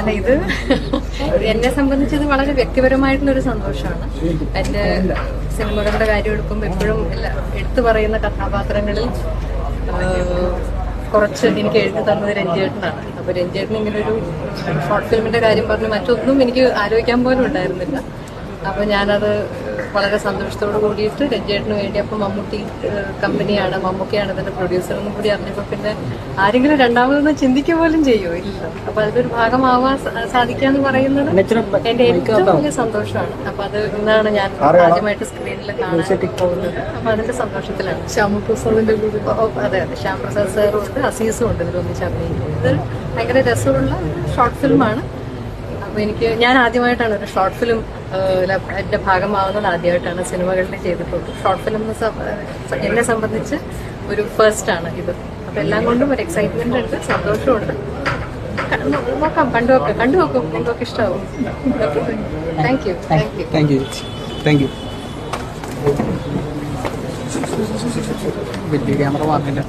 അല്ല, ഇത് എന്നെ സംബന്ധിച്ചത് വളരെ വ്യക്തിപരമായിട്ടുള്ളൊരു സന്തോഷമാണ്. എൻ്റെ സിനിമകളുടെ കാര്യം എടുക്കുമ്പോൾ എപ്പോഴും എടുത്തു പറയുന്ന കഥാപാത്രങ്ങളിൽ കുറച്ച് എനിക്ക് എഴുതി തന്നത് രഞ്ജേട്ടനാണ്. അപ്പോൾ രഞ്ജേട്ടൻ ഇങ്ങനൊരു ഷോർട്ട് ഫിലിമിന്റെ കാര്യം പറഞ്ഞ് മറ്റൊന്നും എനിക്ക് ആലോചിക്കാൻ പോലും ഉണ്ടായിരുന്നില്ല. അപ്പോൾ ഞാനത് വളരെ സന്തോഷത്തോട് കൂടിയിട്ട് രഞ്ജേട്ടന് വേണ്ടി, അപ്പം മമ്മൂട്ടി കമ്പനിയാണ്, മമ്മൂക്കയാണ് ഇതിന്റെ പ്രൊഡ്യൂസർ എന്നും കൂടി അറിഞ്ഞപ്പോൾ പിന്നെ ആരെങ്കിലും രണ്ടാമതൊന്നും ചിന്തിക്കുക പോലും ചെയ്യുമോ? ഇല്ല. അപ്പൊ അതിലൊരു ഭാഗമാവാൻ സാധിക്കാന്ന് പറയുന്നത് എന്റെ ഏറ്റവും വലിയ സന്തോഷമാണ്. അപ്പൊ അത് ഇന്നാണ് ഞാൻ ആദ്യമായിട്ട് സ്ക്രീനിൽ കാണാൻ പോകുന്നത്. അപ്പൊ അതിന്റെ സന്തോഷത്തിലാണ്. ശ്യാമപ്രസാദിന്റെ കൂടെ അതെ, ശ്യാമപ്രസാദ് സാറും ഉണ്ട്, അസീസും ഉണ്ട് ഇതിലൊന്നിച്ച് അഭിനയിക്കുന്നത്. ഇത് ഭയങ്കര രസമുള്ള ഷോർട്ട് ഫിലിമാണ്. അപ്പോൾ ഞാൻ ആദ്യമായിട്ടാണ് ഒരു ഷോർട്ട് ഫിലിം എൻ്റെ ഭാഗമാവുന്നത്. ആദ്യമായിട്ടാണ് സിനിമകളിൽ ചെയ്തിട്ടുള്ളത്. ഷോർട്ട് ഫിലിം എന്നെ സംബന്ധിച്ച് ഒരു ഫസ്റ്റ് ആണ് ഇത്. അപ്പോൾ എല്ലാം കൊണ്ടും ഒരു എക്സൈറ്റ്മെന്റ് ഉണ്ട്, സന്തോഷമുണ്ട്. നോക്കാം, കണ്ടുനോക്കും, നിങ്ങൾക്ക് ഇഷ്ടമാവും. Thank you. വലിയ ക്യാമറ വാങ്ങില്ല.